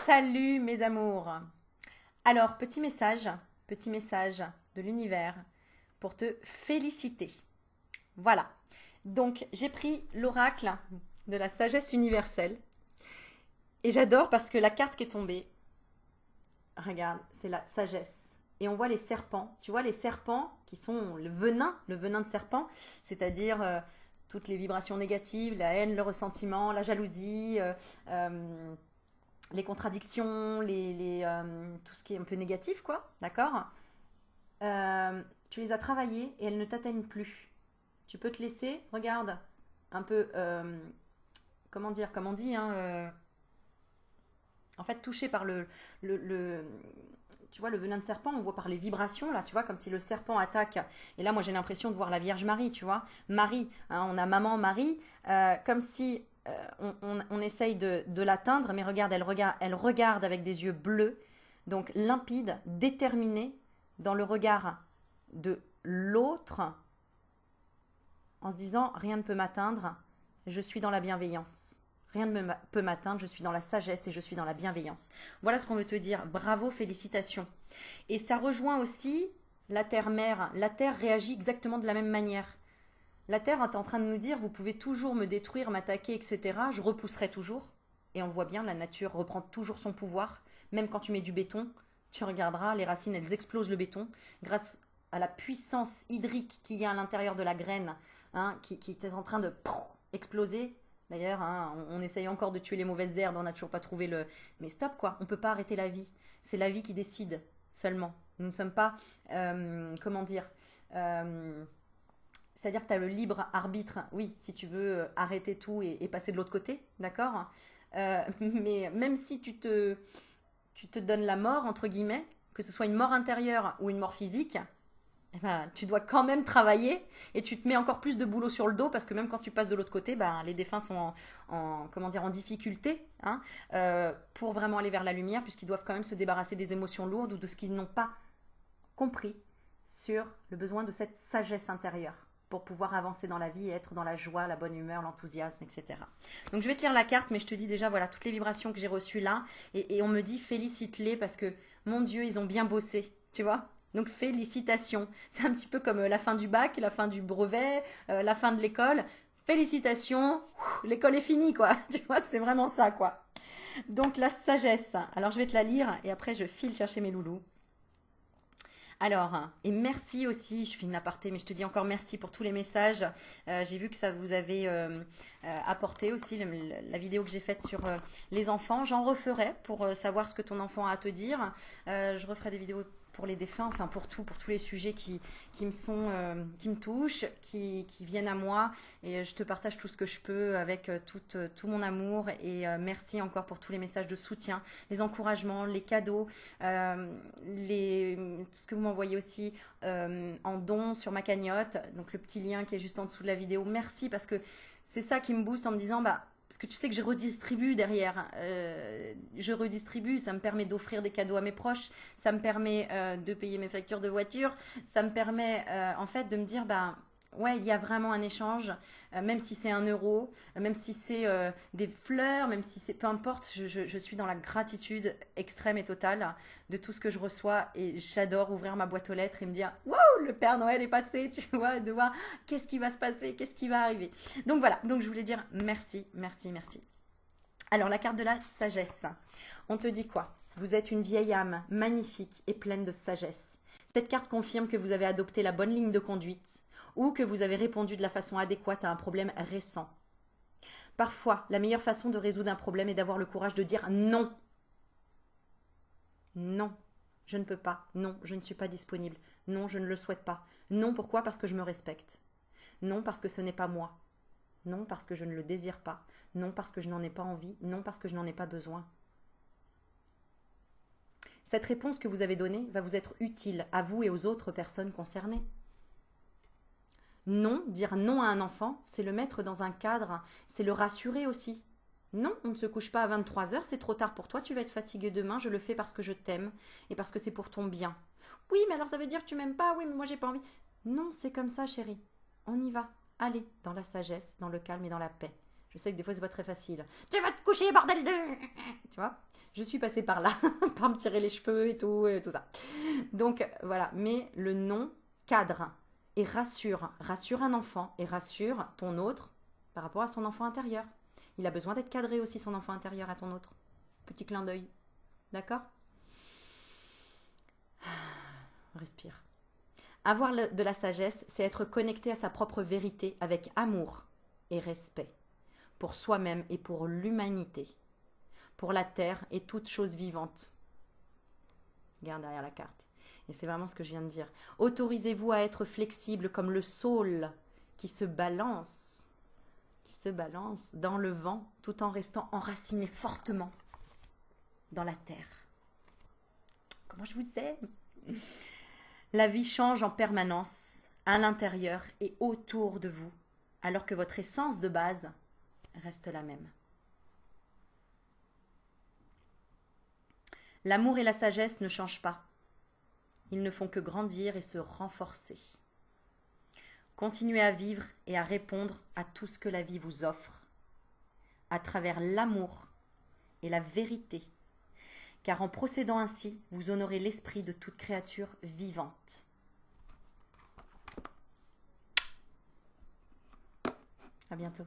Salut mes amours. Alors, petit message de l'univers pour te féliciter. Voilà. Donc, j'ai pris l'oracle de la sagesse universelle et j'adore parce que la carte qui est tombée, regarde, c'est la sagesse. Et on voit les serpents. Tu vois les serpents qui sont le venin de serpent, c'est-à-dire toutes les vibrations négatives, la haine, le ressentiment, la jalousie, euh, les contradictions, tout ce qui est un peu négatif, quoi, d'accord. Tu les as travaillées et elles ne t'atteignent plus. Tu peux te laisser, regarde, un peu, comment dire, comme on dit, hein, en fait, touché par tu vois, le venin de serpent, on voit par les vibrations, là, tu vois, comme si le serpent attaque. Et là, moi, j'ai l'impression de voir la Vierge Marie, tu vois. Marie, hein, on a maman Marie, comme si on essaye de l'atteindre, mais regarde, elle regarde avec des yeux bleus, donc limpides, déterminés, dans le regard de l'autre, en se disant, rien ne peut m'atteindre, je suis dans la bienveillance. Rien ne peut m'atteindre, je suis dans la sagesse et je suis dans la bienveillance. Voilà ce qu'on veut te dire. Bravo, félicitations. Et ça rejoint aussi la Terre-Mère. La Terre réagit exactement de la même manière. La Terre est en train de nous dire, vous pouvez toujours me détruire, m'attaquer, etc. Je repousserai toujours. Et on le voit bien, la nature reprend toujours son pouvoir. Même quand tu mets du béton, tu regarderas, les racines, elles explosent le béton. Grâce à la puissance hydrique qu'il y a à l'intérieur de la graine, hein, qui est en train de exploser. D'ailleurs, hein, on essaye encore de tuer les mauvaises herbes, on n'a toujours pas trouvé le... Mais stop quoi, on ne peut pas arrêter la vie. C'est la vie qui décide seulement. Nous ne sommes pas, comment dire, c'est-à-dire que tu as le libre arbitre, oui, si tu veux arrêter tout et passer de l'autre côté, d'accord. Mais même si tu te donnes la mort, entre guillemets, que ce soit une mort intérieure ou une mort physique, eh ben, tu dois quand même travailler et tu te mets encore plus de boulot sur le dos parce que même quand tu passes de l'autre côté, ben, les défunts sont comment dire, en difficulté, hein, pour vraiment aller vers la lumière puisqu'ils doivent quand même se débarrasser des émotions lourdes ou de ce qu'ils n'ont pas compris sur le besoin de cette sagesse intérieure pour pouvoir avancer dans la vie et être dans la joie, la bonne humeur, l'enthousiasme, etc. Donc je vais te lire la carte, mais je te dis déjà, voilà, toutes les vibrations que j'ai reçues là, et on me dit félicite-les parce que, mon Dieu, ils ont bien bossé, tu vois. Donc félicitations. C'est un petit peu comme la fin du bac, la fin du brevet, la fin de l'école. Félicitations, l'école est finie, quoi. Tu vois, c'est vraiment ça, quoi. Donc la sagesse. Alors je vais te la lire et après je file chercher mes loulous. Alors, et merci aussi, je fais une aparté, mais je te dis encore merci pour tous les messages. J'ai vu que ça vous avait apporté aussi la vidéo que j'ai faite sur les enfants. J'en referai pour savoir ce que ton enfant a à te dire. Je referai des vidéos pour les défunts, enfin pour tout, pour tous les sujets qui me touchent, qui viennent à moi. Et je te partage tout ce que je peux avec tout mon amour. Et merci encore pour tous les messages de soutien, les encouragements, les cadeaux, tout ce que vous m'envoyez aussi en don sur ma cagnotte. Donc le petit lien qui est juste en dessous de la vidéo. Merci parce que c'est ça qui me booste en me disant, bah, parce que tu sais que je redistribue derrière. Je redistribue, ça me permet d'offrir des cadeaux à mes proches, ça me permet de payer mes factures de voiture, ça me permet en fait de me dire, bah ouais, il y a vraiment un échange, même si c'est 1 euro, même si c'est des fleurs, même si c'est peu importe, je suis dans la gratitude extrême et totale de tout ce que je reçois et j'adore ouvrir ma boîte aux lettres et me dire, wow, le Père Noël est passé, tu vois, de voir qu'est-ce qui va se passer, qu'est-ce qui va arriver. Donc voilà, donc je voulais dire merci, merci, merci. Alors la carte de la sagesse, on te dit quoi? Vous êtes une vieille âme magnifique et pleine de sagesse. Cette carte confirme que vous avez adopté la bonne ligne de conduite ou que vous avez répondu de la façon adéquate à un problème récent. Parfois, la meilleure façon de résoudre un problème est d'avoir le courage de dire non. Non, je ne peux pas. Non, je ne suis pas disponible. Non, je ne le souhaite pas. Non, pourquoi? Parce que je me respecte. Non, parce que ce n'est pas moi. Non, parce que je ne le désire pas. Non, parce que je n'en ai pas envie. Non, parce que je n'en ai pas besoin. Cette réponse que vous avez donnée va vous être utile à vous et aux autres personnes concernées. Non, dire non à un enfant, c'est le mettre dans un cadre, c'est le rassurer aussi. Non, on ne se couche pas à 23 heures, c'est trop tard pour toi, tu vas être fatigué demain, je le fais parce que je t'aime et parce que c'est pour ton bien. Oui, mais alors ça veut dire que tu m'aimes pas, oui, mais moi j'ai pas envie. Non, c'est comme ça, chérie. On y va. Allez, dans la sagesse, dans le calme et dans la paix. Je sais que des fois c'est pas très facile. Tu vas te coucher, bordel de... Tu vois? Je suis passée par là, par me tirer les cheveux et tout ça. Donc voilà, mais le non cadre et rassure. Rassure un enfant et rassure ton autre par rapport à son enfant intérieur. Il a besoin d'être cadré aussi, son enfant intérieur à ton autre. Petit clin d'œil. D'accord? Respire. Avoir de la sagesse, c'est être connecté à sa propre vérité avec amour et respect pour soi-même et pour l'humanité, pour la terre et toute chose vivante. Regarde derrière la carte. Et c'est vraiment ce que je viens de dire. Autorisez-vous à être flexible comme le saule qui se balance dans le vent tout en restant enraciné fortement dans la terre. Comment je vous aime! La vie change en permanence à l'intérieur et autour de vous, alors que votre essence de base reste la même. L'amour et la sagesse ne changent pas. Ils ne font que grandir et se renforcer. Continuez à vivre et à répondre à tout ce que la vie vous offre, à travers l'amour et la vérité, car en procédant ainsi, vous honorez l'esprit de toute créature vivante. À bientôt.